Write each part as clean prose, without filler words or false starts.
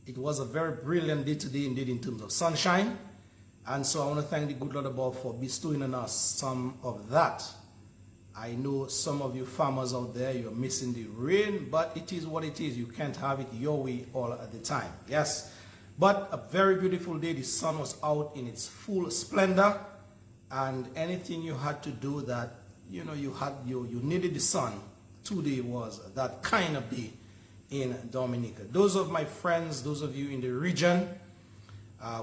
It was a very brilliant day today indeed in terms of sunshine. And so I want to thank the good Lord above for bestowing on us some of that. I know some of you farmers out there, you're missing the rain, but it is what it is. You can't have it your way all at the time. Yes. But a very beautiful day. The sun was out in its full splendor. And anything you had to do that, you needed the sun. Today was that kind of day in Dominica. Those of my friends, those of you in the region,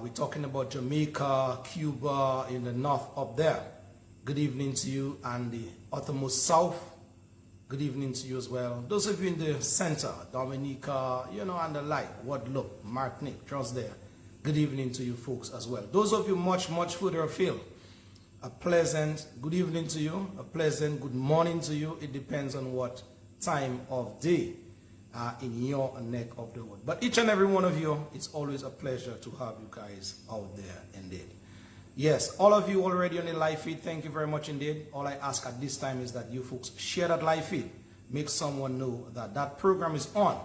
we're talking about Jamaica, Cuba, in the north up there. Good evening to you, and the uttermost south. Good evening to you as well. Those of you in the center, Dominica, and the like, Guadeloupe, Martinique, just there. Good evening to you folks as well. Those of you much further afield, a pleasant good evening to you, a pleasant good morning to you. It depends on what time of day in your neck of the wood. But each and every one of you, it's always a pleasure to have you guys out there indeed. Yes, all of you already on the live feed, thank you very much indeed. All I ask at this time is that you folks share that live feed. Make someone know that that program is on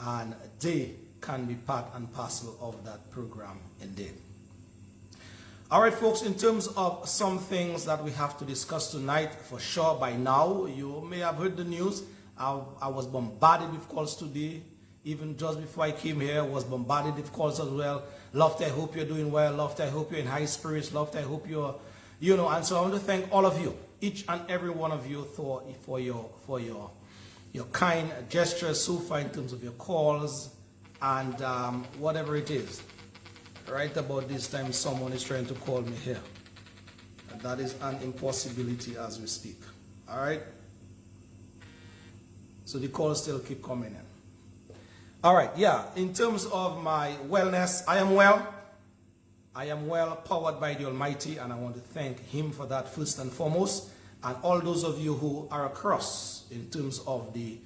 and they can be part and parcel of that program indeed. All right, folks, in terms of some things that we have to discuss tonight, for sure by now, you may have heard the news. I was bombarded with calls today. Even just before I came here, I was bombarded with calls as well. Lofty, I hope you're doing well. Lofty, I hope you're in high spirits. Lofty, I hope you're, and so I want to thank all of you, each and every one of you for your kind gestures so far in terms of your calls and whatever it is. Right about this time, someone is trying to call me here. And that is an impossibility as we speak. All right? So the calls still keep coming in. All right, yeah, in terms of my wellness, I am well. I am well, powered by the Almighty, and I want to thank Him for that first and foremost. And all those of you who are across in terms of the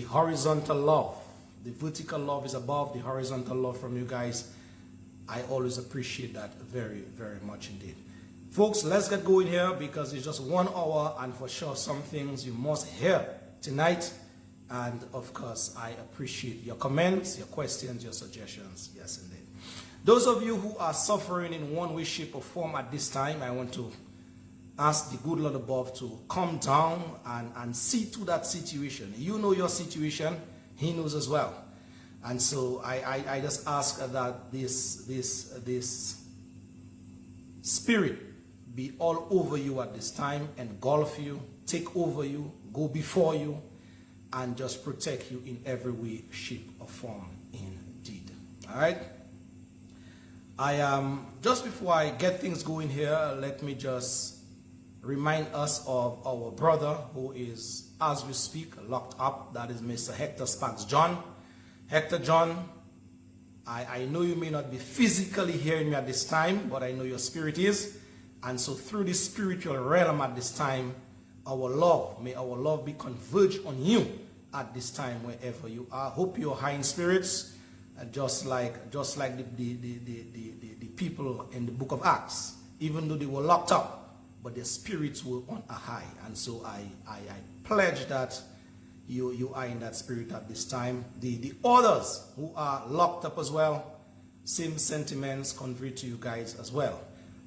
horizontal love. The vertical love is above, the horizontal love from you guys. I always appreciate that very much indeed. Folks, let's get going here because it's just 1 hour, and for sure some things you must hear tonight. And of course, I appreciate your comments, your questions, your suggestions. Yes, indeed. Those of you who are suffering in one way, shape, or form at this time, I want to ask the good Lord above to come down and see to that situation. You know your situation, He knows as well. And so I just ask that this spirit be all over you at this time, engulf you, take over you, go before you, and just protect you in every way, shape, or form indeed. All right? Just before I get things going here, let me just remind us of our brother who is, as we speak, locked up. That is Mr. Hector Sparks John. Hector John, I know you may not be physically hearing me at this time, but I know your spirit is. And so through the spiritual realm at this time, may our love be converged on you at this time wherever you are. Hope you're high in spirits, just like the people in the book of Acts, even though they were locked up, but their spirits were on a high. And so I pledge that you are in that spirit at this time. The others who are locked up as well, same sentiments convey to you guys as well.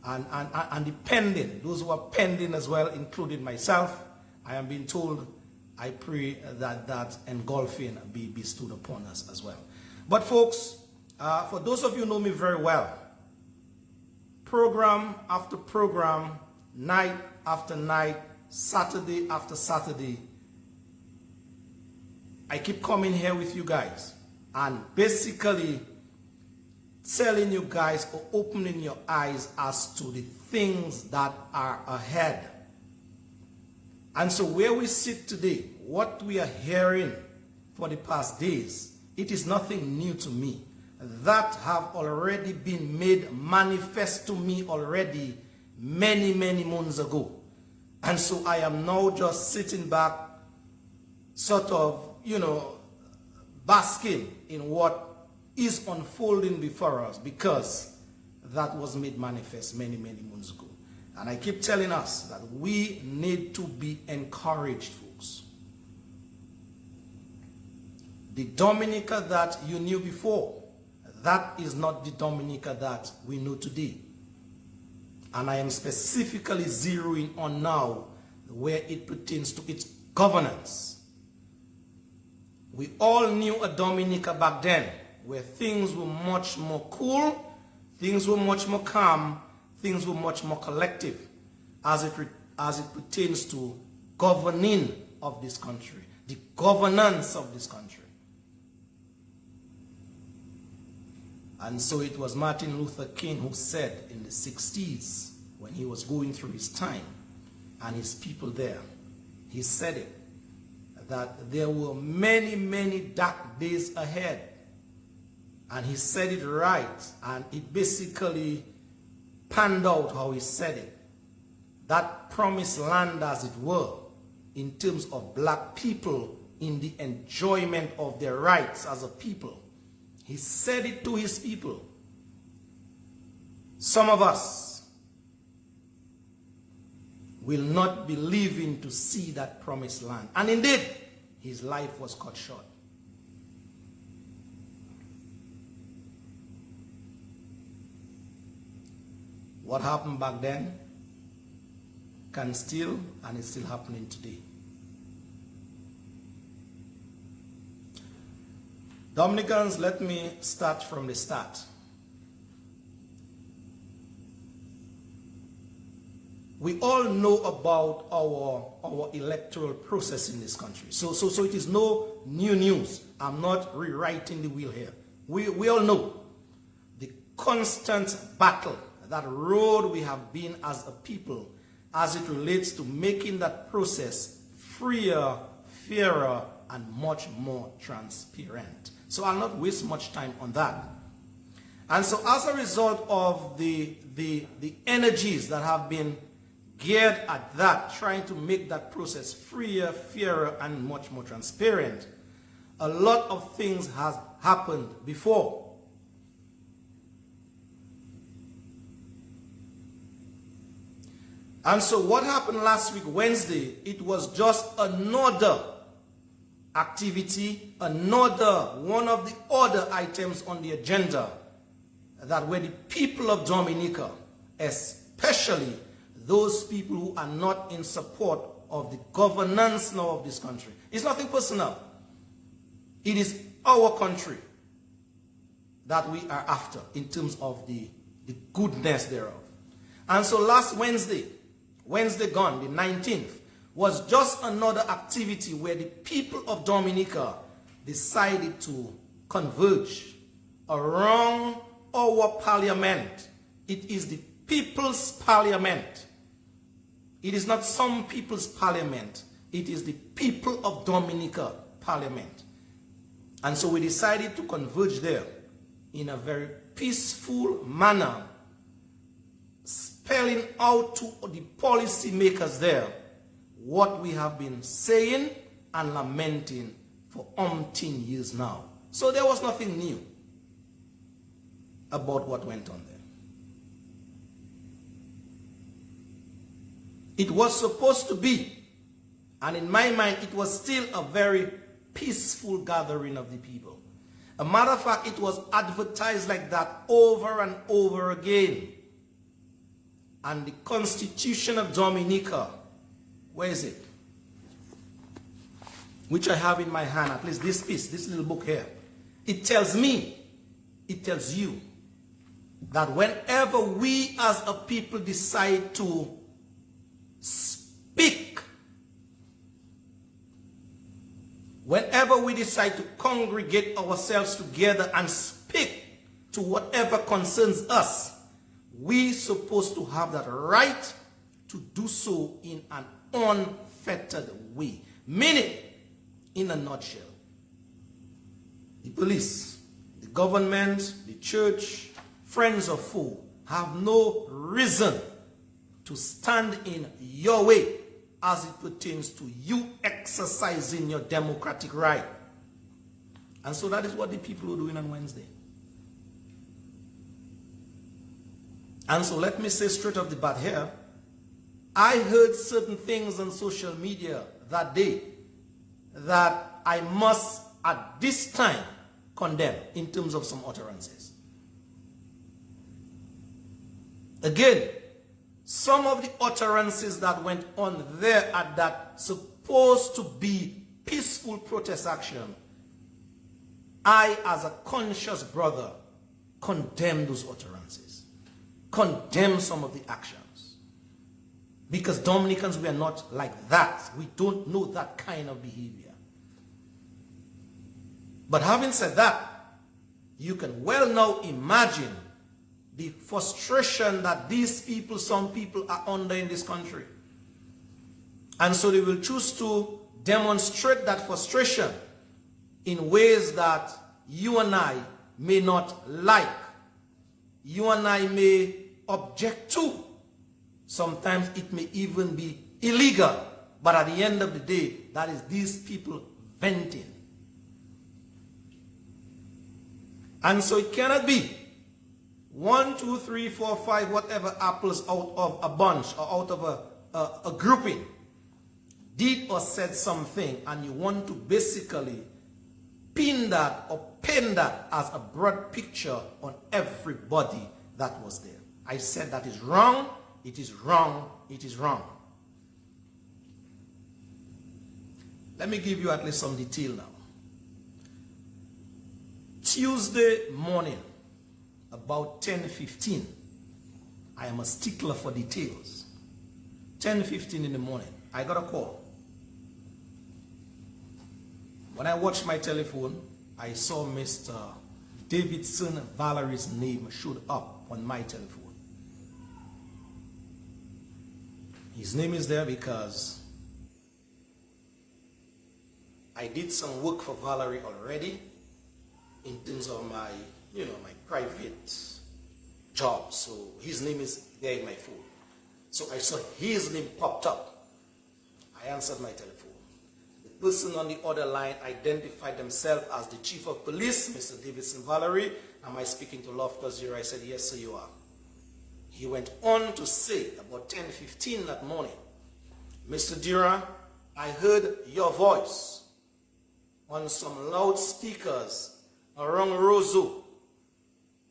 And the pending, those who are pending as well, including myself, I am being told, I pray that engulfing be bestowed upon us as well. But folks, for those of you who know me very well, program after program, night after night, Saturday after Saturday, I keep coming here with you guys and basically telling you guys or opening your eyes as to the things that are ahead. And so where we sit today, what we are hearing for the past days, it is nothing new to me. That have already been made manifest to me already many months ago. And so I am now just sitting back, sort of, basking in what is unfolding before us, because that was made manifest many months ago. And I keep telling us that we need to be encouraged, folks. The Dominica that you knew before, that is not the Dominica that we know today. And I am specifically zeroing on now where it pertains to its governance. We all knew a Dominica back then where things were much more cool, things were much more calm, things were much more collective as it pertains to governing of this country, the governance of this country. And so it was Martin Luther King who said in the 60s, when he was going through his time and his people there, he said it, that there were many, many dark days ahead. And he said it right, and it basically panned out how he said it. That promised land, as it were, in terms of black people in the enjoyment of their rights as a people. He said it to his people. Some of us will not be living to see that promised land. And indeed, his life was cut short. What happened back then can still, and is still happening today. Dominicans, let me start from the start. We all know about our electoral process in this country. So it is no new news. I'm not rewriting the wheel here. We all know the constant battle, that road we have been as a people as it relates to making that process freer, fairer, and much more transparent. So I'll not waste much time on that. And so as a result of the energies that have been geared at that, trying to make that process freer, fairer, and much more transparent, a lot of things has happened before. And so what happened last week, Wednesday, it was just another activity, another one of the other items on the agenda that were the people of Dominica, especially those people who are not in support of the governance now of this country. It's nothing personal. It is our country that we are after in terms of the goodness thereof. And so last Wednesday gone, the 19th, was just another activity where the people of Dominica decided to converge around our parliament. It is the people's parliament. It is not some people's parliament. It is the people of Dominica parliament. And so we decided to converge there in a very peaceful manner, spelling out to the policy makers there what we have been saying and lamenting for umpteen years now. So there was nothing new about what went on there. It was supposed to be, and in my mind, it was still a very peaceful gathering of the people. A matter of fact, it was advertised like that over and over again. And the Constitution of Dominica, where is it? Which I have in my hand, at least this piece, this little book here. It tells me, it tells you, that whenever we as a people decide to speak, whenever we decide to congregate ourselves together and speak to whatever concerns us, we're supposed to have that right to do so in an unfettered way. Meaning, in a nutshell, the police, the government, the church, friends or foe have no reason to stand in your way as it pertains to you exercising your democratic right. And so that is what the people were doing on Wednesday. And so let me say straight off the bat here, I heard certain things on social media that day that I must at this time condemn in terms of some utterances. Again, some of the utterances that went on there at that supposed to be peaceful protest action, I, as a conscious brother, condemn those utterances, condemn some of the actions. Because Dominicans, we are not like that. We don't know that kind of behavior. But having said that, you can well now imagine the frustration that these people, some people are under in this country. And so they will choose to demonstrate that frustration in ways that you and I may not like, you and I may object to. Sometimes it may even be illegal, but at the end of the day, that is these people venting. And so it cannot be 1, 2, 3, 4, 5, whatever apples out of a bunch or out of a grouping did or said something, and you want to basically pin that or paint that as a broad picture on everybody that was there. I said that is wrong, it is wrong, it is wrong. Let me give you at least some detail now. Tuesday morning, about 10:15, I am a stickler for details. 10:15 in the morning, I got a call. When I watched my telephone, I saw Mr. Davidson Valerie's name showed up on my telephone. His name is there because I did some work for Valerie already in terms of my, my private job. So his name is there in my phone. So I saw his name popped up. I answered my telephone. The person on the other line identified themselves as the Chief of Police, Mr. Davidson Valerie. Am I speaking to Loftus Zero? I said, yes, sir, you are. He went on to say, about 10:15 that morning, Mr. Dira, I heard your voice on some loudspeakers around Roseau,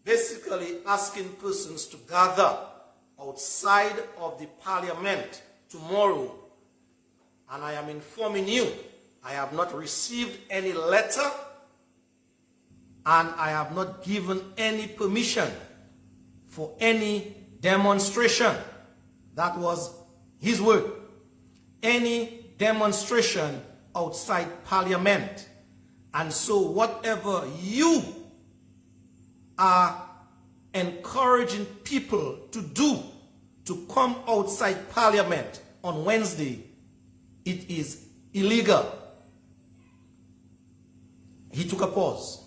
basically asking persons to gather outside of the parliament tomorrow. And I am informing you, I have not received any letter and I have not given any permission for any demonstration. That was his word. Any demonstration outside parliament. And so whatever you are encouraging people to do to come outside parliament on Wednesday, it is illegal. He took a pause.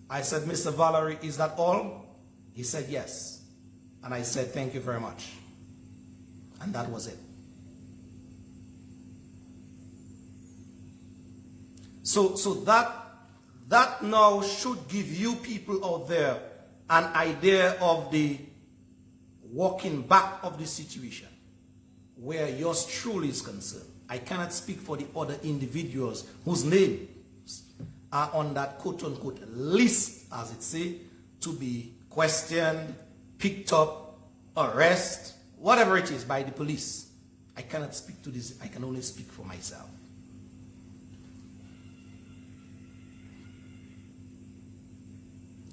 I said, Mr. Valerie, is that all? He said, yes. And I said, thank you very much. And that was it. So that now should give you people out there an idea of the walking back of the situation where yours truly is concerned. I cannot speak for the other individuals whose names are on that quote-unquote list, as it say, to be questioned, picked up, arrested, whatever it is, by the police. I cannot speak to this. I can only speak for myself.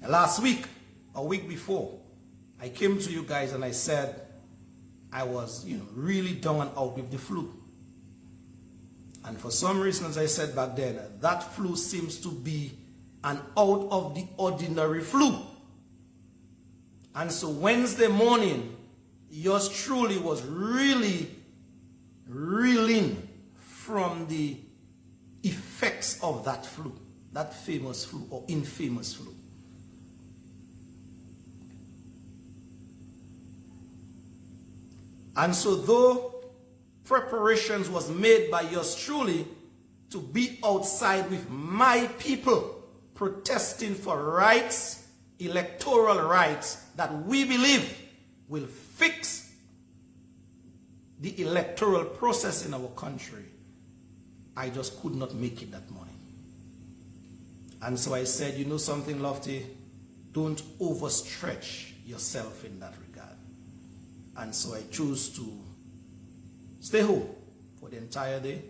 Last week, a week before, I came to you guys and I said I was, really down and out with the flu. And for some reason, as I said back then, that flu seems to be an out of the ordinary flu. And so Wednesday morning, yours truly was really reeling from the effects of that flu, that famous flu or infamous flu. And so though preparations was made by yours truly to be outside with my people protesting for rights, electoral rights that we believe will fix the electoral process in our country, I just could not make it that morning. And so I said, you know something, Lofty, don't overstretch yourself in that regard. And so I chose to stay home for the entire day.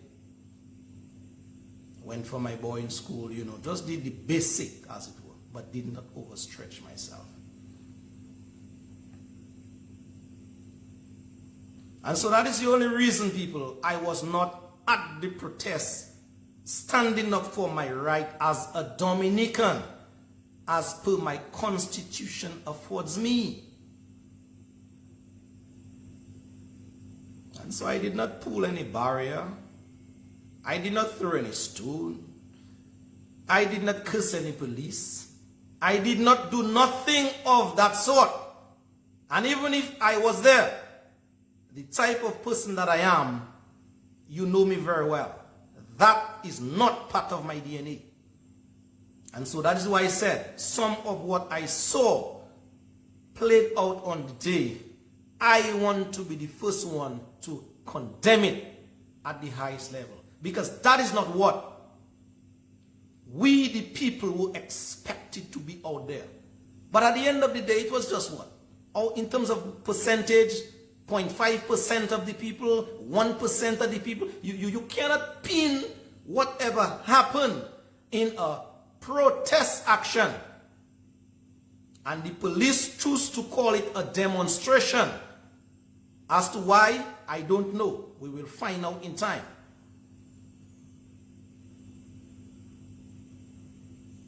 Went for my boy in school, just did the basic, as it were, but did not overstretch myself. And so that is the only reason, people, I was not at the protest, standing up for my right as a Dominican, as per my constitution affords me. And so I did not pull any barrier. I did not throw any stone. I did not curse any police. I did not do nothing of that sort. And even if I was there, the type of person that I am, you know me very well. That is not part of my DNA. And so that is why I said some of what I saw played out on the day, I want to be the first one to condemn it at the highest level. Because that is not what we, the people, were expected to be out there. But at the end of the day, it was just what? In terms of percentage, 0.5% of the people, 1% of the people. You cannot pin whatever happened in a protest action. And the police choose to call it a demonstration. As to why, I don't know. We will find out in time.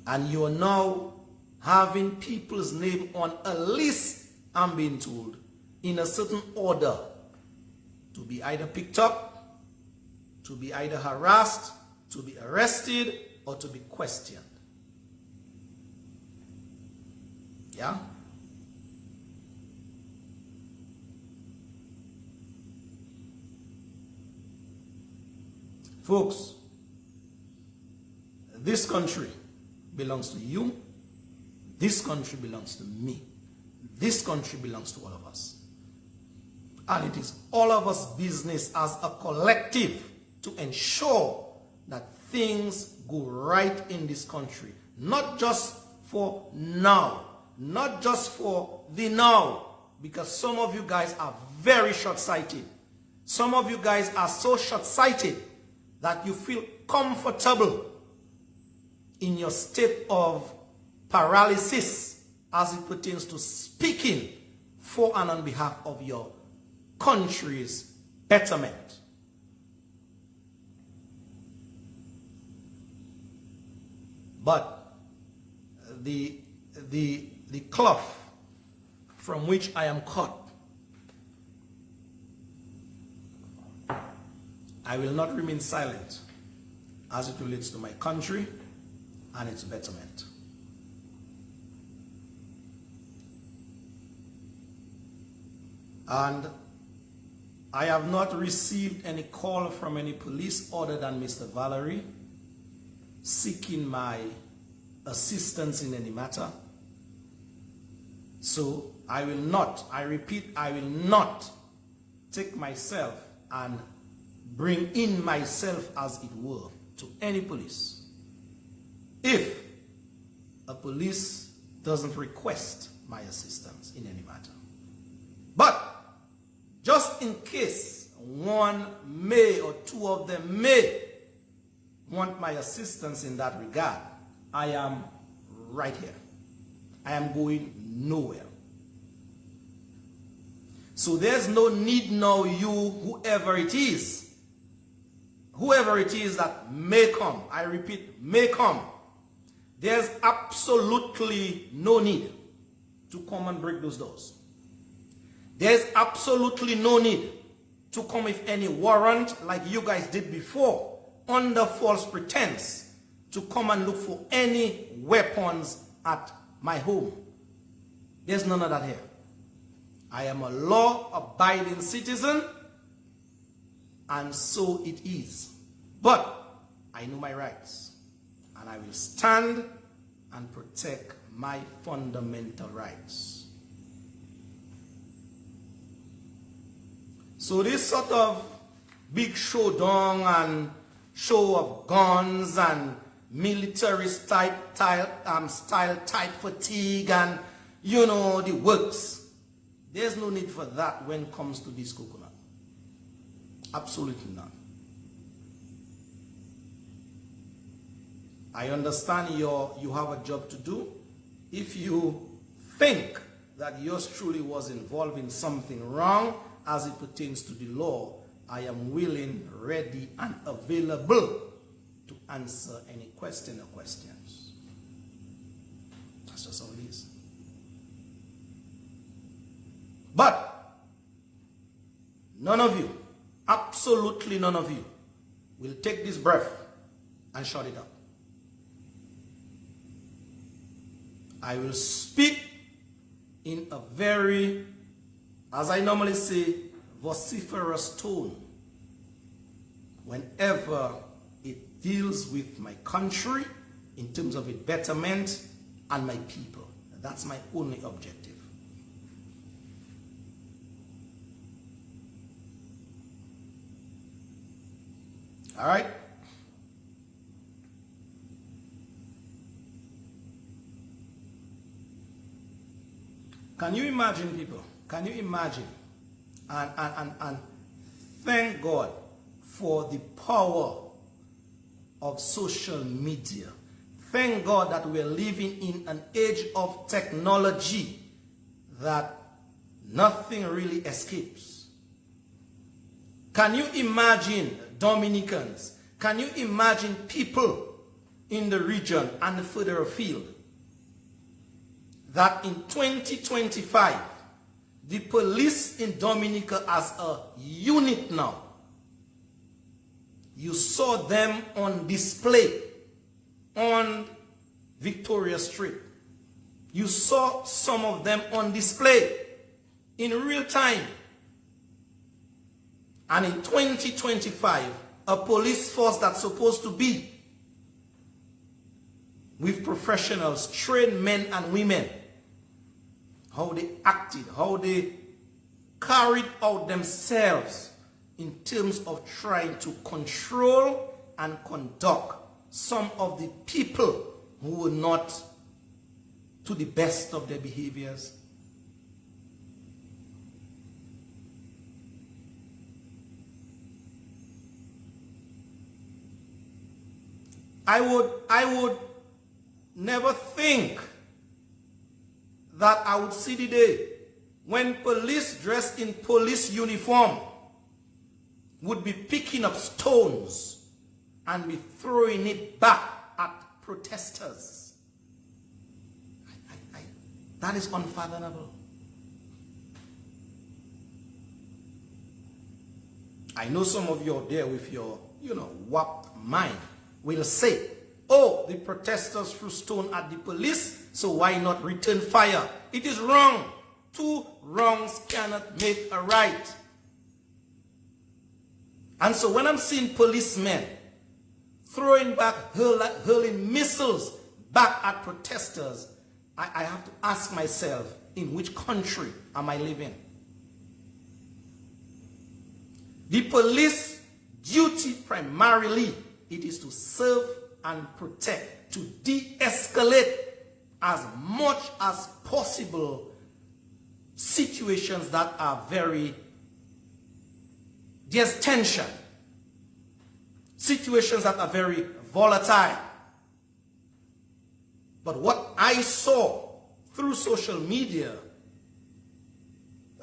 And you are now having people's name on a list, I'm being told, in a certain order, to be either picked up, to be either harassed, to be arrested, or to be questioned. Yeah? Folks, this country belongs to you. This country belongs to me. This country belongs to all of us. And it is all of us business as a collective to ensure that things go right in this country. Not just for now. Not just for the now. Because some of you guys are very short-sighted. Some of you guys are so short-sighted that you feel comfortable in your state of paralysis as it pertains to speaking for and on behalf of your country's betterment. But the cloth from which I am cut, I will not remain silent as it relates to my country and its betterment. And I have not received any call from any police other than Mr. Valerie seeking my assistance in any matter. So I will not, I repeat, I will not take myself and bring in myself, as it were, to any police if a police doesn't request my assistance in any matter. But just in case one may or two of them may want my assistance in that regard, I am right here. I am going nowhere. So there's no need now, whoever it is that may come, I repeat, may come, there's absolutely no need to come and break those doors. There's absolutely no need to come with any warrant like you guys did before, under false pretense, to come and look for any weapons at my home. There's none of that here. I am a law-abiding citizen, and so it is. But I know my rights, and I will stand and protect my fundamental rights. So this sort of big showdown and show of guns and military style type fatigue and, the works, There's no need for that when it comes to this coconut. Absolutely none. I understand you have a job to do. If you think that yours truly was involved in something wrong as it pertains to the law, I am willing, ready, and available to answer any question or questions. That's just how it is. But none of you, absolutely none of you, will take this breath and shut it up. I will speak in a very, as I normally say, vociferous tone whenever it deals with my country in terms of its betterment and my people. That's my only objective. All right? Can you imagine, people? Can you imagine? And thank God for the power of social media. Thank God that we're living in an age of technology that nothing really escapes. Can you imagine Dominicans? Can you imagine people in the region and further afield that in 2025, the police in Dominica as a unit now, you saw them on display on Victoria Street. You saw some of them on display in real time. And in 2025, a police force that's supposed to be with professionals, trained men and women, how they acted, how they carried out themselves in terms of trying to control and conduct some of the people who were not to the best of their behaviors. I would never think that I would see the day when police dressed in police uniform would be picking up stones and be throwing it back at protesters. That is unfathomable. I know some of you out there with your, warped mind will say, oh, the protesters threw stone at the police, so why not return fire? It is wrong. Two wrongs cannot make a right. And so when I'm seeing policemen throwing back, hurling missiles back at protesters, I have to ask myself, in which country am I living? The police duty primarily, it is to serve and protect, to de-escalate as much as possible situations that are there's tension, situations that are very volatile. But what I saw through social media,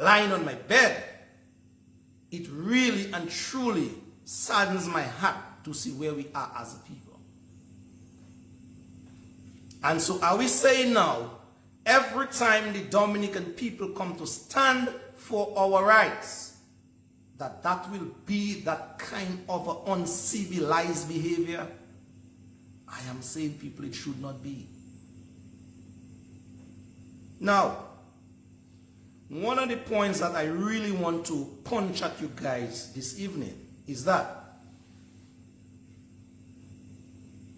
lying on my bed, it really and truly saddens my heart to see where we are as a people. And so are we saying now, every time the Dominican people come to stand for our rights, that will be that kind of uncivilized behavior? I am saying, people, it should not be. Now, one of the points that I really want to punch at you guys this evening is that,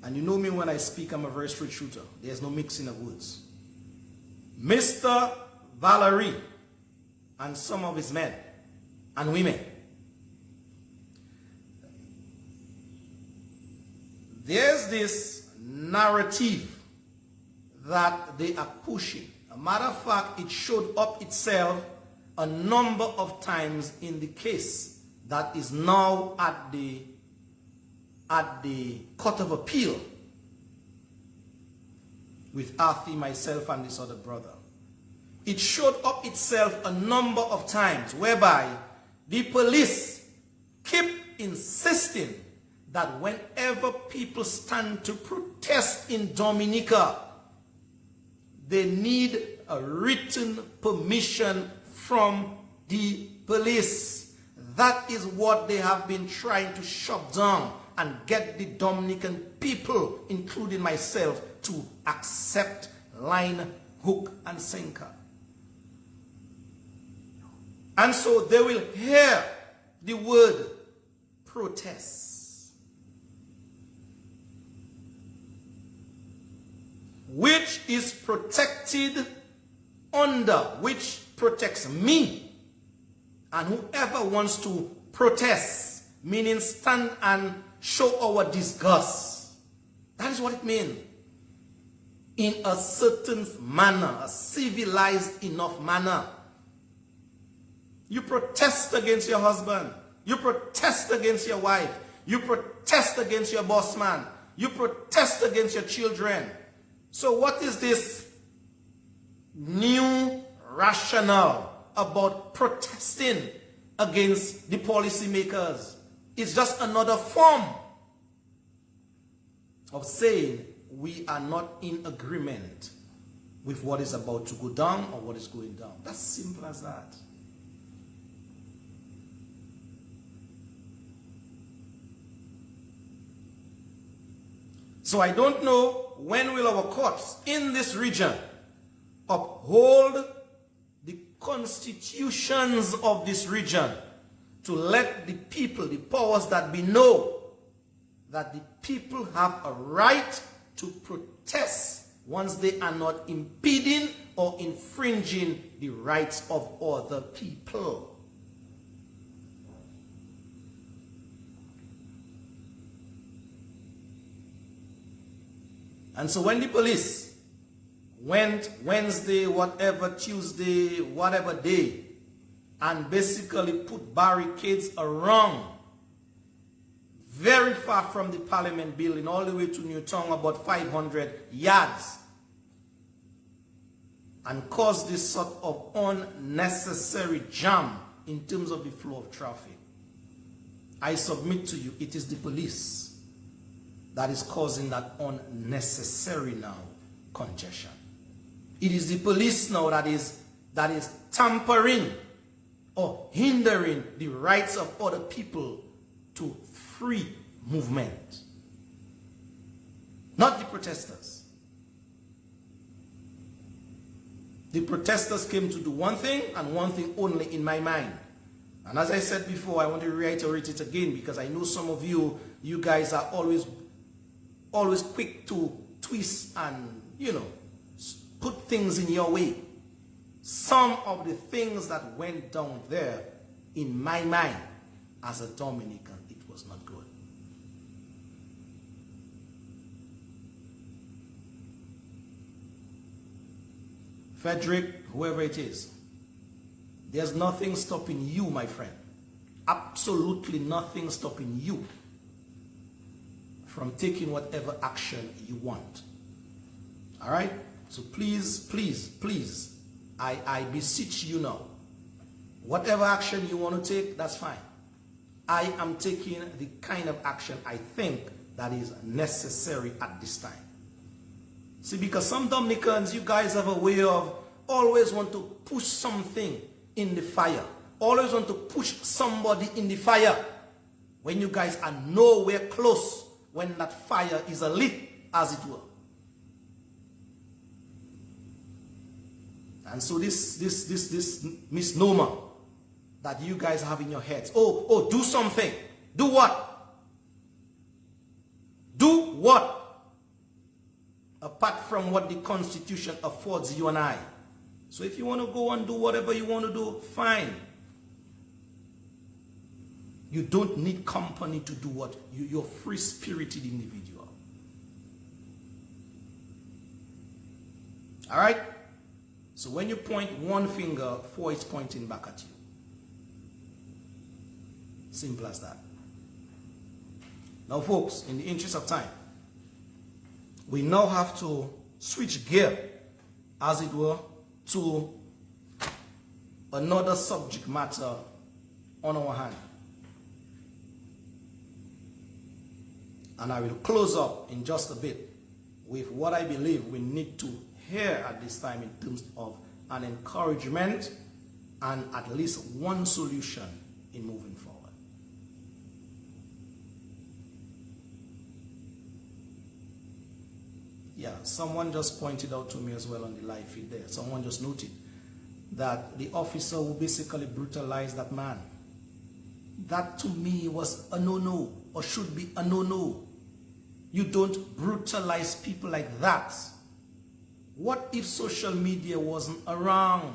and you know me when I speak, I'm a very straight shooter. There's no mixing of words. Mr. Valerie and some of his men and women, there's this narrative that they are pushing. A matter of fact, it showed up itself a number of times in the case that is now at the Court of Appeal with Arthur, myself, and this other brother. It showed up itself a number of times whereby the police keep insisting that whenever people stand to protest in Dominica, they need a written permission from the police. That is what they have been trying to shut down and get the Dominican people, including myself, to accept line, hook, and sinker. And so they will hear the word protest, which is protected under, which protects me and whoever wants to protest, meaning stand and show our disgust. That is what it means. In a certain manner, a civilized enough manner. You protest against your husband. You protest against your wife. You protest against your boss man. You protest against your children. So what is this new rationale about protesting against the policymakers? It's just another form of saying we are not in agreement with what is about to go down or what is going down. That's simple as that. So I don't know when will our courts in this region uphold the constitutions of this region to let the people, the powers that be, know that the people have a right to protest once they are not impeding or infringing the rights of other people. And so when the police went Wednesday, whatever, Tuesday, whatever day, and basically put barricades around, very far from the Parliament building, all the way to Newtown, about 500 yards, and caused this sort of unnecessary jam in terms of the flow of traffic. I submit to you, it is the police that is causing that unnecessary now congestion. It is the police now that is tampering or hindering the rights of other people to free movement. Not the protesters. The protesters came to do one thing and one thing only in my mind. And as I said before, I want to reiterate it again because I know some of you guys are always quick to twist and, put things in your way. Some of the things that went down there, in my mind, as a Dominican, it was not good. Frederick, whoever it is, there's nothing stopping you, my friend. Absolutely nothing stopping you from taking whatever action you want. All right? So please, please, please, I beseech you now. Whatever action you want to take, that's fine. I am taking the kind of action I think that is necessary at this time. See, because some Dominicans, you guys have a way of always want to push something in the fire. Always want to push somebody in the fire when you guys are nowhere close when that fire is lit, as it were. And so this misnomer that you guys have in your heads, oh, do something. Do what? Do what? Apart from what the Constitution affords you and I. So if you want to go and do whatever you want to do, fine. You don't need company to do what? You're a free-spirited individual. All right? So when you point one finger, 4 is pointing back at you. Simple as that. Now folks, in the interest of time, we now have to switch gear, as it were, to another subject matter on our hand. And I will close up in just a bit with what I believe we need to hear at this time in terms of an encouragement and at least one solution in moving forward. Yeah, someone just pointed out to me as well on the live feed there. Someone just noted that the officer who basically brutalized that man, that to me was a no-no, or should be a no-no. You don't brutalize people like that. What if social media wasn't around?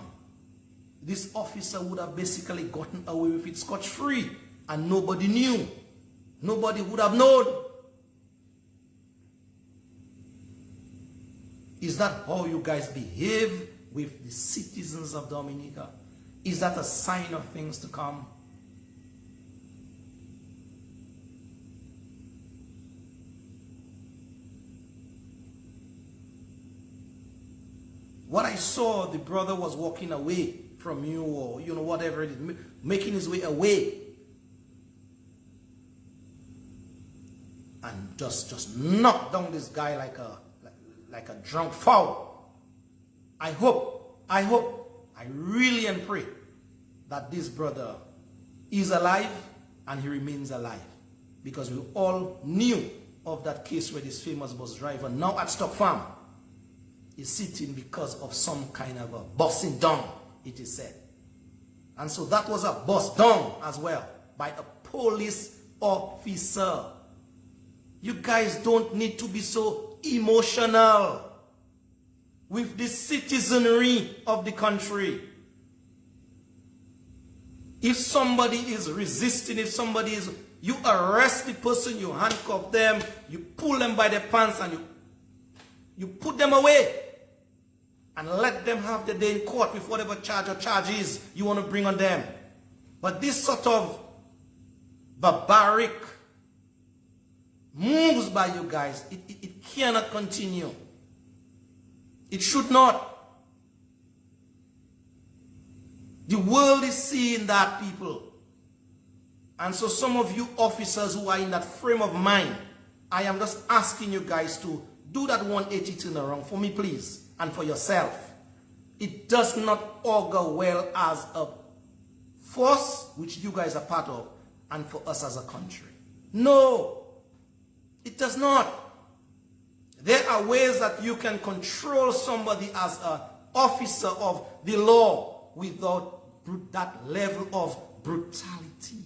This officer would have basically gotten away with it scotch-free and nobody knew. Nobody would have known. Is that how you guys behave with the citizens of Dominica? Is that a sign of things to come? What I saw, the brother was walking away from you, or you know, whatever it is, making his way away. And just knocked down this guy like a drunk fowl. I hope, I really and pray that this brother is alive and he remains alive. Because we all knew of that case where this famous bus driver, now at Stock Farm, is sitting because of some kind of a bossing down, it is said. And so that was a boss down as well by a police officer. You guys don't need to be so emotional with the citizenry of the country. If somebody is resisting, if somebody is, you arrest the person, you handcuff them, you pull them by the pants and you put them away and let them have the day in court with whatever charge or charges you want to bring on them. But this sort of barbaric moves by you guys, it cannot continue. It should not. The world is seeing that, people. And so some of you officers who are in that frame of mind, I am just asking you guys to do that 180 turn around for me, please, and for yourself. It does not augur well as a force which you guys are part of and for us as a country. No, it does not. There are ways that you can control somebody as an officer of the law without that level of brutality.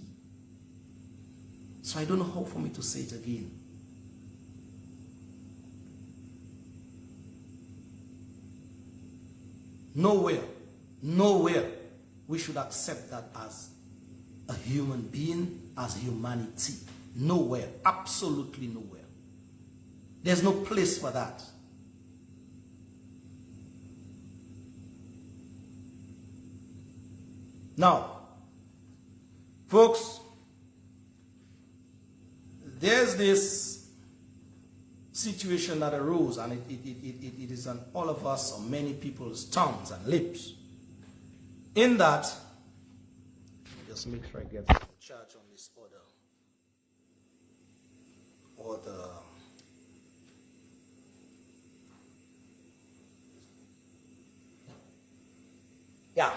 So I don't know how for me to say it again. Nowhere we should accept that as a human being, as humanity. Nowhere, absolutely nowhere. There's no place for that. Now, folks, there's this situation that arose, and it is on all of us, on many people's tongues and lips. In that, let me just make sure I get the charge on this order. Yeah.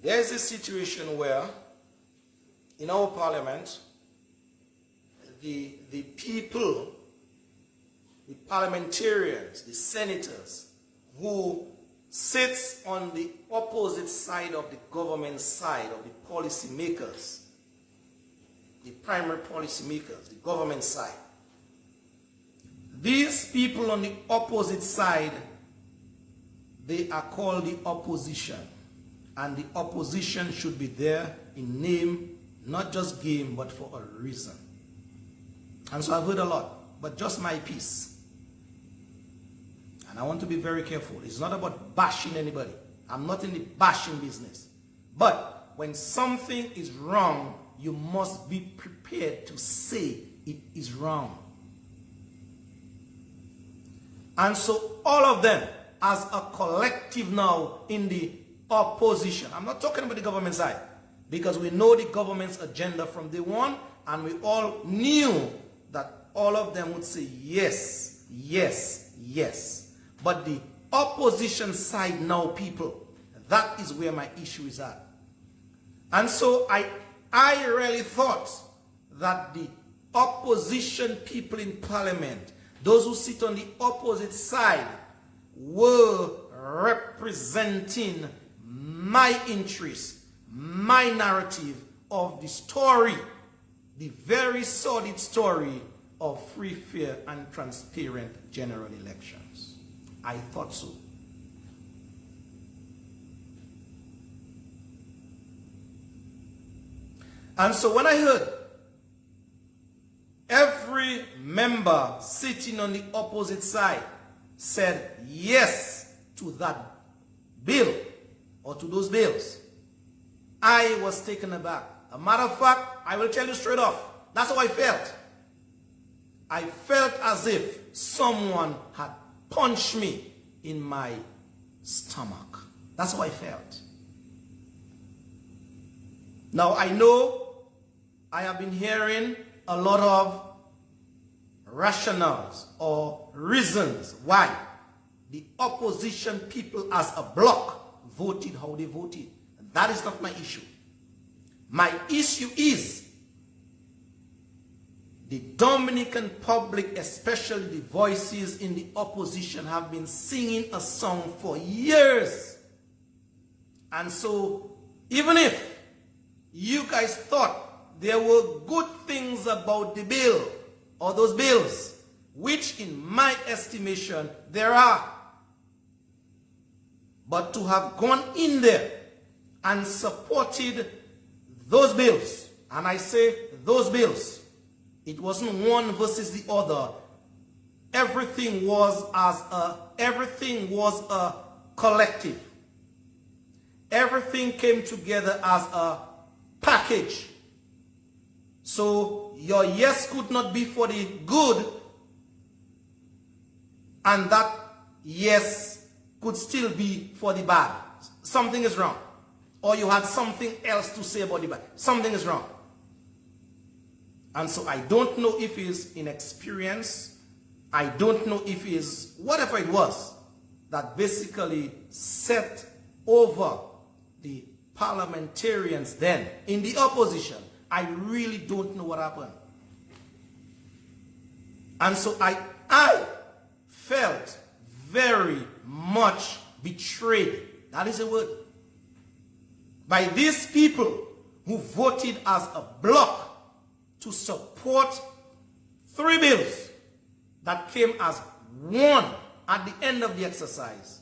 There's a situation where in our parliament, the people, the parliamentarians, the senators who sits on the opposite side of the government side, of the policy makers, the primary policy makers, the government side. These people on the opposite side, they are called the opposition. And the opposition should be there in name, not just game, but for a reason. And so I've heard a lot, but just my piece. And And I want to be very careful. It's not about bashing anybody. I'm not in the bashing business. But when something is wrong, you must be prepared to say it is wrong. And so all of them, as a collective now in the opposition, I'm not talking about the government side, because we know the government's agenda from day one, and we all knew that all of them would say yes, yes, yes. But the opposition side now, people, that is where my issue is at. And so I really thought that the opposition people in parliament, those who sit on the opposite side, were representing my interest, my narrative of the story, the very solid story of free, fair, and transparent general elections. I thought so. And so when I heard every member sitting on the opposite side said yes to that bill or to those bills, I was taken aback. A matter of fact, I will tell you straight off, that's how I felt. I felt as if someone had punched me in my stomach. That's how I felt. Now I know I have been hearing a lot of rationales or reasons why the opposition people as a bloc voted how they voted. That is not my issue. My issue is the Dominican public, especially the voices in the opposition, have been singing a song for years. And so, even if you guys thought there were good things about the bill or those bills, which in my estimation there are, but to have gone in there and supported those bills, and I say those bills, it wasn't one versus the other. Everything was a collective. Everything came together as a package. So your yes could not be for the good, and that yes could still be for the bad. Something is wrong. Or you had something else to say about the bad. Something is wrong. And so I don't know if it's inexperience. I don't know if it's whatever it was that basically set over the parliamentarians then in the opposition. I really don't know what happened. And so I felt very much betrayed. That is a word. By these people who voted as a bloc to support 3 bills that came as one at the end of the exercise,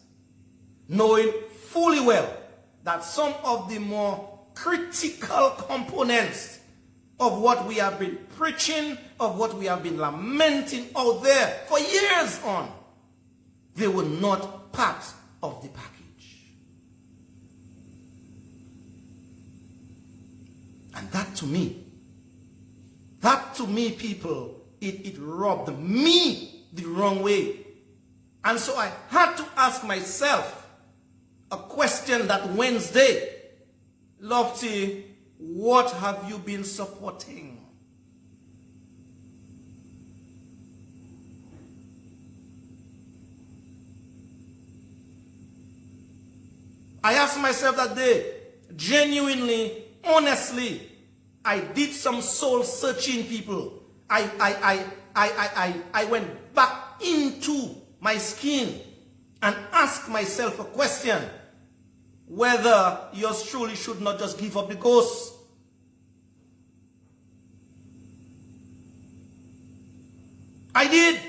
knowing fully well that some of the more critical components of what we have been preaching, of what we have been lamenting out there for years on, they were not part of the package. And that to me, people, it rubbed me the wrong way. And so I had to ask myself a question that Wednesday, Lofty, what have you been supporting? I asked myself that day, genuinely, honestly, I did some soul searching, people. I went back into my skin and asked myself a question, whether yours truly should not just give up the ghost. I did.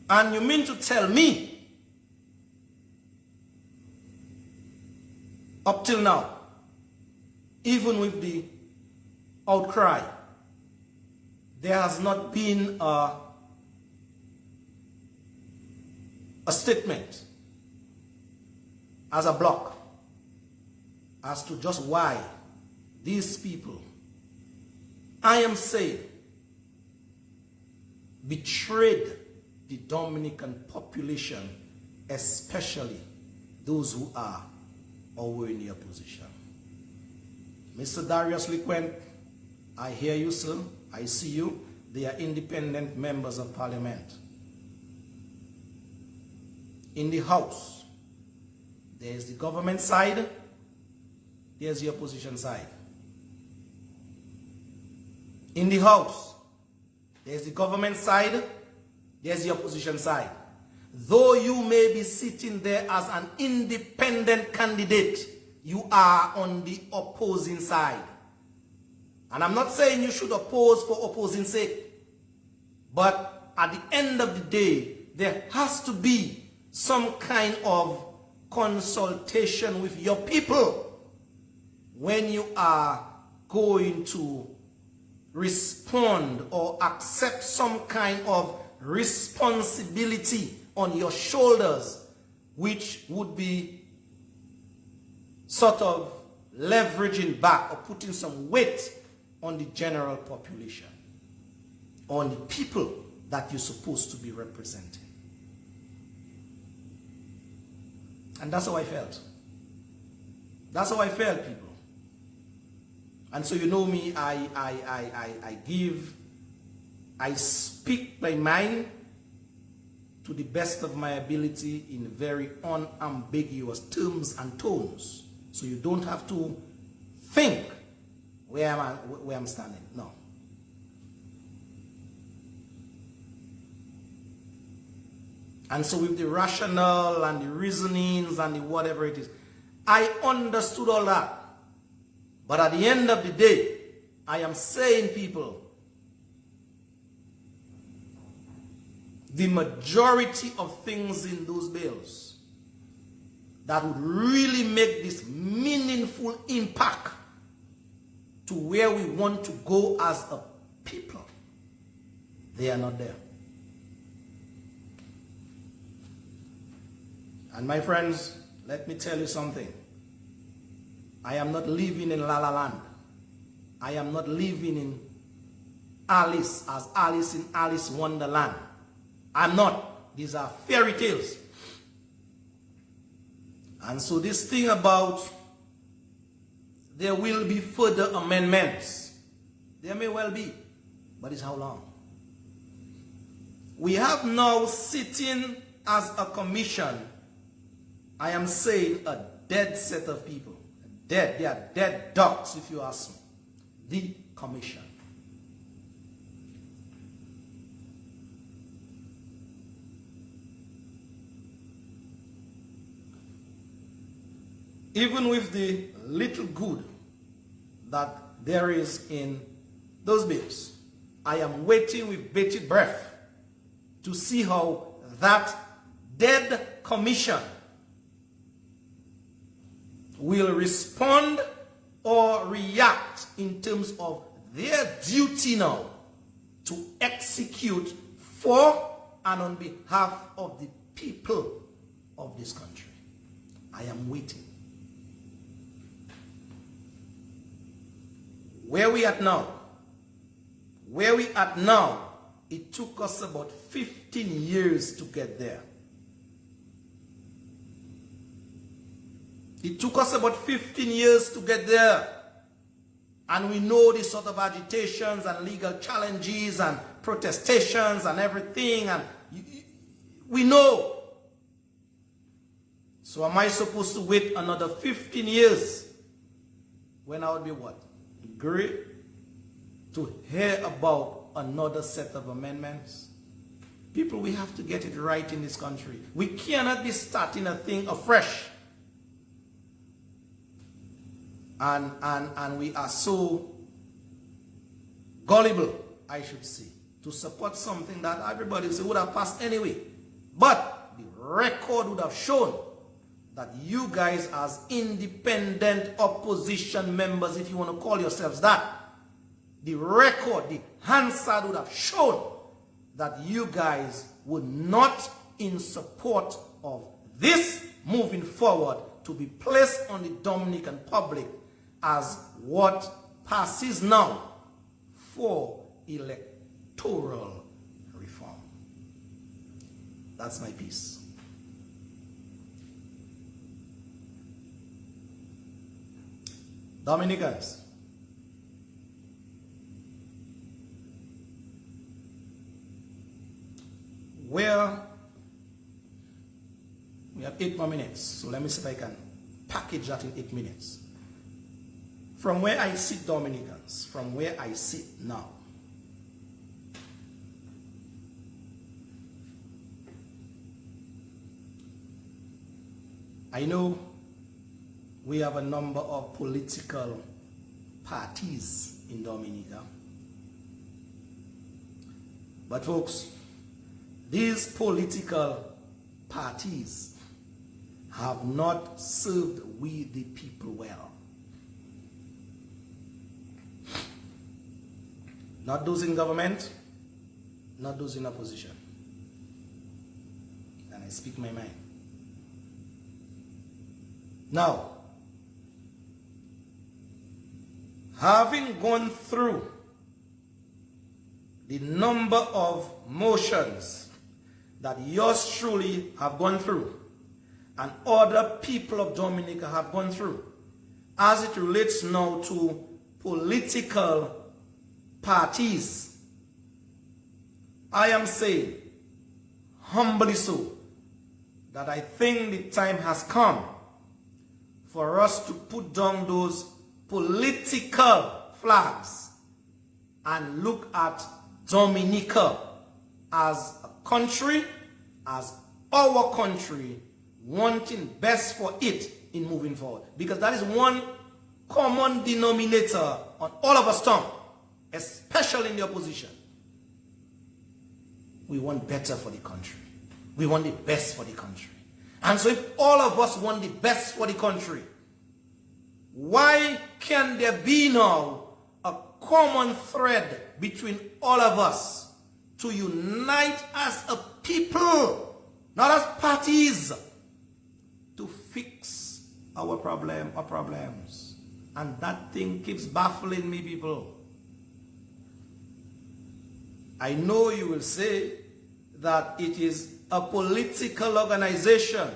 And you mean to tell me, up till now, even with the outcry, there has not been a statement as a bloc as to just why these people, I am saying, betrayed the Dominican population, especially those who are or were in the opposition. Mr. Darius Liquent, I hear you, sir. I see you. They are independent members of parliament. In the House, there is the government side, there's the opposition side. In the House, there's the government side, there's the opposition side. Though you may be sitting there as an independent candidate, you are on the opposing side. And I'm not saying you should oppose for opposing sake. But at the end of the day, there has to be some kind of consultation with your people when you are going to respond or accept some kind of responsibility on your shoulders, which would be sort of leveraging back or putting some weight on the general population, on the people that you're supposed to be representing. And that's how I felt. That's how I felt, people. And so you know me, I speak my mind to the best of my ability in very unambiguous terms and tones. So you don't have to think where I'm standing. No. And so with the rationale and the reasonings and the whatever it is, I understood all that. But at the end of the day, I am saying, people, the majority of things in those bills that would really make this meaningful impact to where we want to go as a people, they are not there. And my friends, let me tell you something. I am not living in La La Land. I am not living in Alice in Alice Wonderland. I'm not. These are fairy tales. And so this thing about there will be further amendments, there may well be, but it's how long? We have now sitting as a commission, I am saying, a dead set of people. Dead. They are dead ducks, if you ask me. The commission. Even with the little good that there is in those bills, I am waiting with bated breath to see how that dead commission will respond or react in terms of their duty now to execute for and on behalf of the people of this country. I am waiting. Where we at now? Where we at now, it took us about 15 years to get there. It took us about 15 years to get there. And we know the sort of agitations and legal challenges and protestations and everything. And we know. So am I supposed to wait another 15 years when I would be what? Great to hear about another set of amendments? People, we have to get it right in this country. We cannot be starting a thing afresh. And we are so gullible, I should say, to support something that everybody would have passed anyway. But the record would have shown that you guys as independent opposition members, if you want to call yourselves that, the record, the Hansard would have shown that you guys would not in support of this moving forward to be placed on the Dominican public as what passes now for electoral reform. That's my piece. Dominicans, where we have 8 more minutes, so let me see if I can package that in 8 minutes. From where I sit, Dominicans, from where I sit now, I know we have a number of political parties in Dominica. But folks, these political parties have not served we the people well. Not those in government, not those in opposition. And I speak my mind. Now, having gone through the number of motions that yours truly have gone through and other people of Dominica have gone through, as it relates now to political parties, I am saying, humbly so, that I think the time has come for us to put down those political flags and look at Dominica as a country, as our country, wanting best for it in moving forward. Because that is one common denominator on all of us tongue, especially in the opposition. We want better for the country. We want the best for the country. And so if all of us want the best for the country, why can there be now a common thread between all of us to unite as a people, not as parties, to fix our problems? And that thing keeps baffling me, people. I know you will say that it is a political organization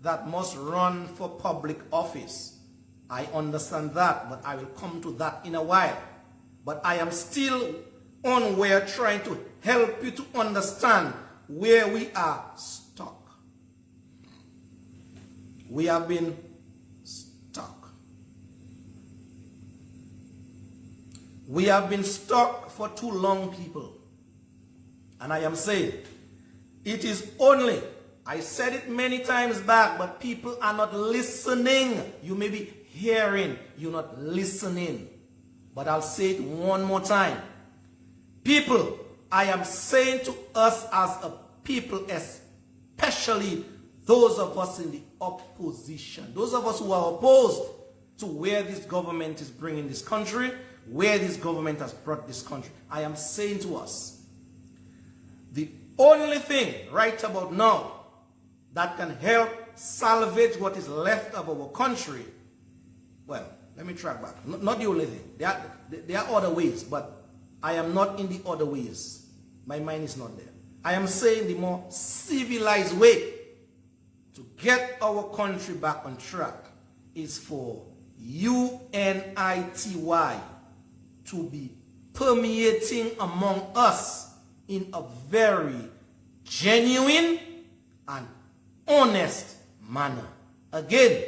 that must run for public office. I understand that, but I will come to that in a while. But I am still on where trying to help you to understand where we are stuck. We have been stuck. We have been stuck for too long, people. And I am saying, it is only, I said it many times back, but people are not listening. You may be hearing, you're not listening. But I'll say it one more time. People, I am saying to us as a people, especially those of us in the opposition, those of us who are opposed to where this government is bringing this country, where this government has brought this country, I am saying to us, the only thing right about now that can help salvage what is left of our country, well, let me track back. Not the only thing. There are other ways, but I am not in the other ways. My mind is not there. I am saying the more civilized way to get our country back on track is for UNITY to be permeating among us in a very genuine and honest manner. Again,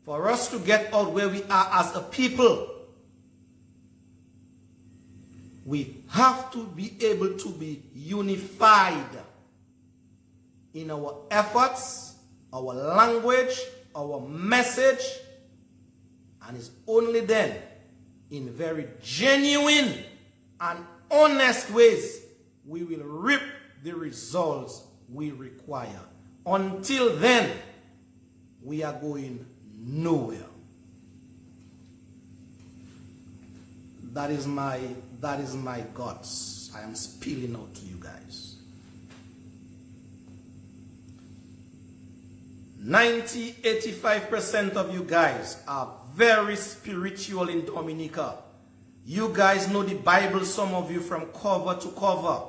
for us to get out where we are as a people, we have to be able to be unified in our efforts, our language, our message, and it's only then in very genuine and honest ways we will reap the results we require. Until then, we are going nowhere. That is my guts. I am spilling out to you guys. 85% of you guys are very spiritual in Dominica. You guys know the Bible, some of you from cover to cover,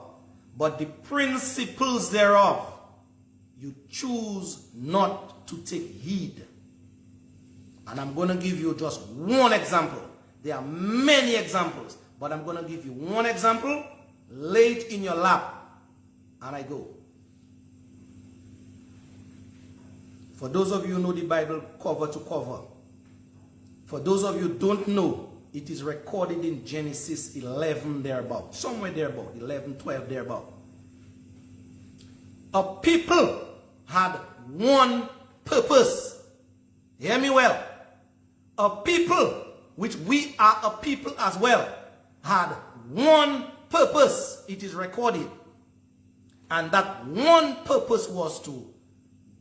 but the principles thereof, you choose not to take heed. And I'm going to give you just one example. There are many examples, but I'm going to give you one example. Lay it in your lap, and I go. For those of you who know the Bible cover to cover, for those of you who don't know, it is recorded in Genesis 11 thereabout, somewhere thereabout, 11, 12 thereabout. A people had one purpose. Hear me well. A people, which we are a people as well, had one purpose. It is recorded. And that one purpose was to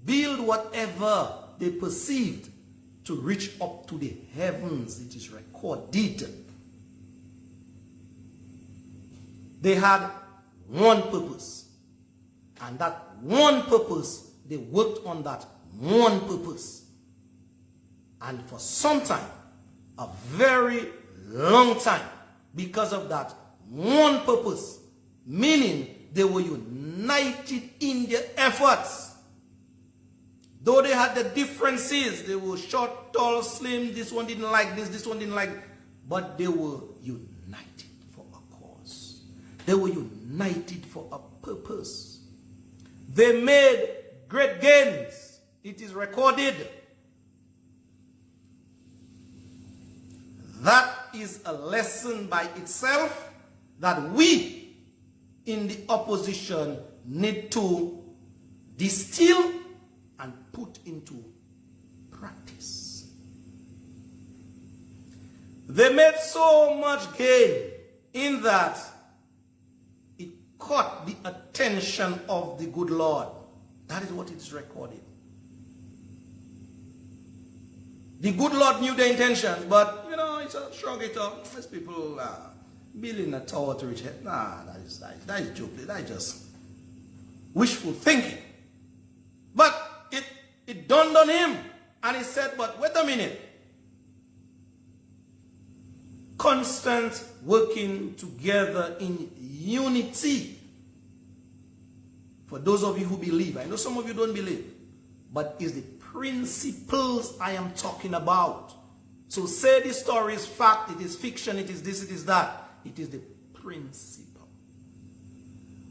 build whatever they perceived to reach up to the heavens. It is recorded. They had one purpose. And that one purpose, they worked on that one purpose. And for some time, a very long time, because of that one purpose, meaning they were united in their efforts. Though they had the differences, they were short, tall, slim, this one didn't like this one didn't like, but they were united for a cause. They were united for a purpose. They made great gains. It is recorded. That is a lesson by itself that we in the opposition need to distill and put into practice. They made so much gain in that it caught the attention of the good Lord. That is what is recorded. The good Lord knew the intentions, but it's a shrug it off. These people building a tower to reach heaven. Nah, that is joke. That is just wishful thinking. But it dawned on him, and he said, but wait a minute. Constant working together in unity. For those of you who believe, I know some of you don't believe, but it's the principles I am talking about. So say this story is fact, it is fiction, it is this, it is that. It is the principle.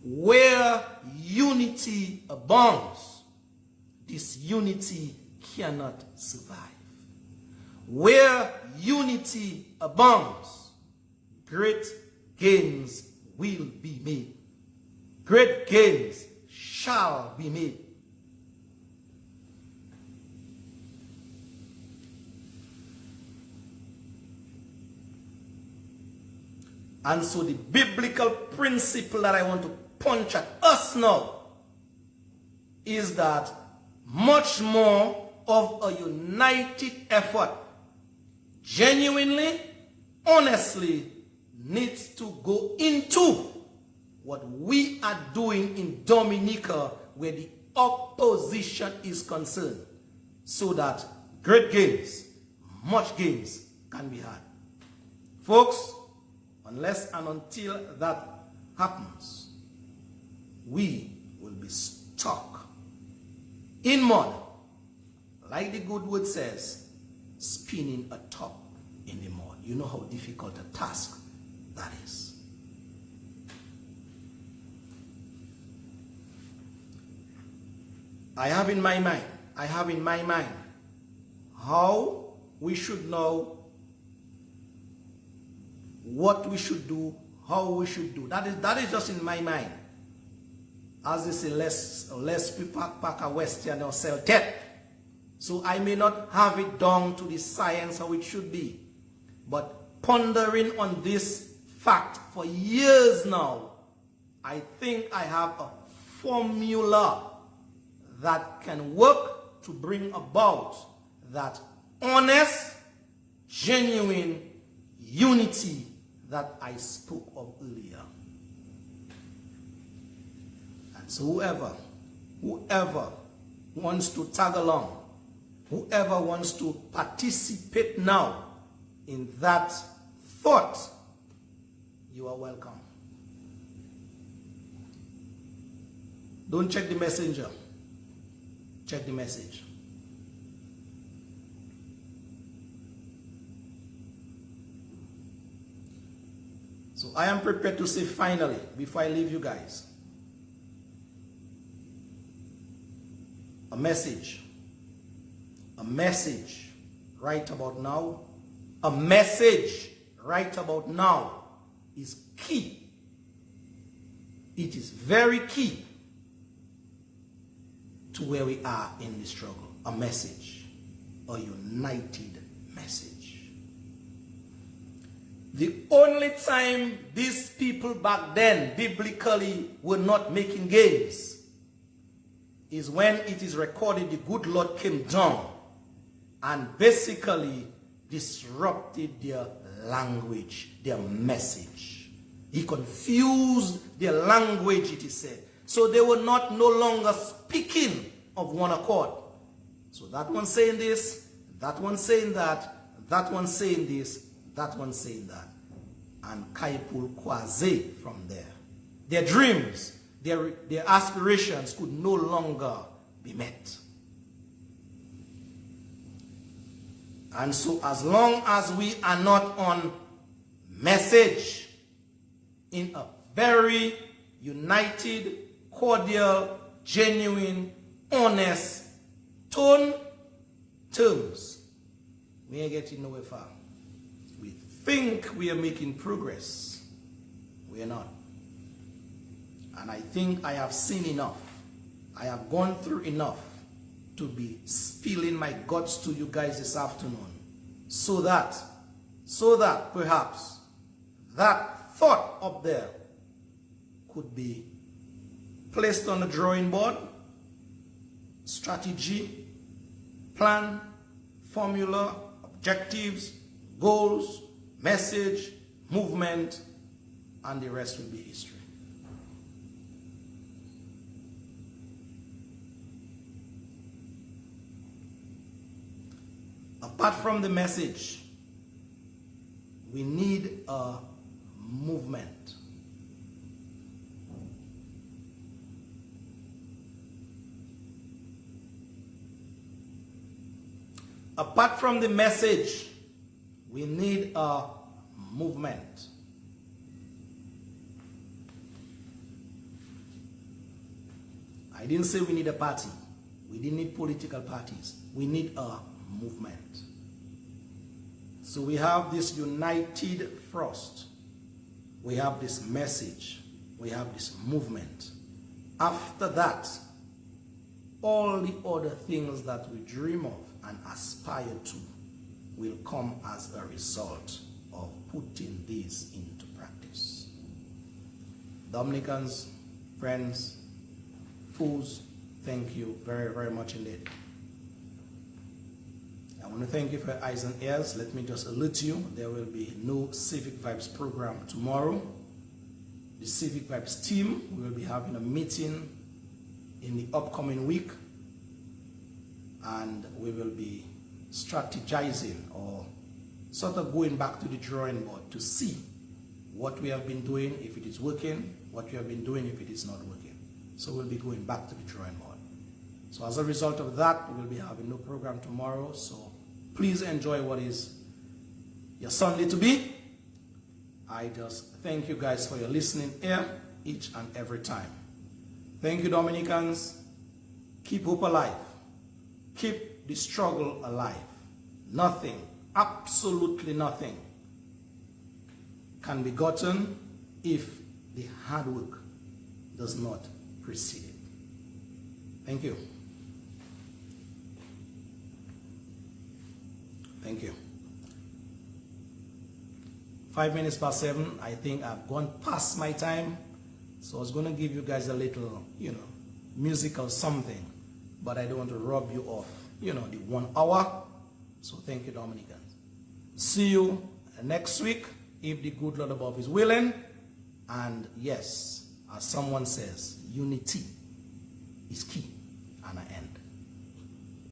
Where unity abounds, this unity cannot survive. Where unity abounds, great gains will be made. Great gains shall be made. And so the biblical principle that I want to punch at us now is that much more of a united effort, genuinely, honestly, needs to go into what we are doing in Dominica where the opposition is concerned, so that great gains, much gains can be had. Folks, unless and until that happens, we will be stuck in mud, like the good word says, spinning a top in the mud. You know how difficult a task that is. I have in my mind how we should know what we should do, how we should do. That is just in my mind. As they say, less people pack a Western or sell tech. So I may not have it down to the science how it should be. But pondering on this fact for years now, I think I have a formula that can work to bring about that honest, genuine unity that I spoke of earlier. And so whoever wants to tag along, whoever wants to participate now in that thought, you are welcome. Don't check the messenger. Check the message. So I am prepared to say finally, before I leave you guys, a message right about now, a message right about now is key. It is very key to where we are in the struggle. A message, a united message. The only time these people back then, biblically, were not making gains is when it is recorded the good Lord came down and basically disrupted their language, their message. He confused their language, it is said. So they were no longer speaking of one accord. So that one saying this, that one saying that, that one saying this, that one saying that. And Kaipul Kwaze from there. Their dreams, their aspirations could no longer be met. And so as long as we are not on message in a very united, cordial, genuine, honest terms, we ain't getting nowhere far. We think we are making progress. We are not. And I think I have seen enough. I have gone through enough to be spilling my guts to you guys this afternoon, so that perhaps that thought up there could be placed on the drawing board. Strategy, plan, formula, objectives, goals, message, movement, and the rest will be history. Apart from the message, we need a movement. Apart from the message, we need a movement. I didn't say we need a party. We didn't need political parties. We need a movement. So we have this united front. We have this message. We have this movement. After that, all the other things that we dream of and aspire to will come as a result of putting these into practice. Dominicans, friends, fools, thank you very, very much indeed. I want to thank you for your eyes and ears. Let me just alert you, there will be no Civic Vibes program tomorrow. The Civic Vibes team, we will be having a meeting in the upcoming week, and we will be strategizing or sort of going back to the drawing board to see what we have been doing, if it is working, what we have been doing, if it is not working. So we'll be going back to the drawing board. So as a result of that, we will be having no program tomorrow. So please enjoy what is your Sunday to be. I just thank you guys for your listening ear each and every time. Thank you, Dominicans. Keep hope alive. Keep the struggle alive. Nothing, absolutely nothing, can be gotten if the hard work does not precede it. Thank you. Thank you. 5 minutes past 7. I think I've gone past my time. So I was going to give you guys a little, musical something. But I don't want to rob you of, the 1 hour. So thank you, Dominicans. See you next week. if the good Lord above is willing. And yes, as someone says, unity is key.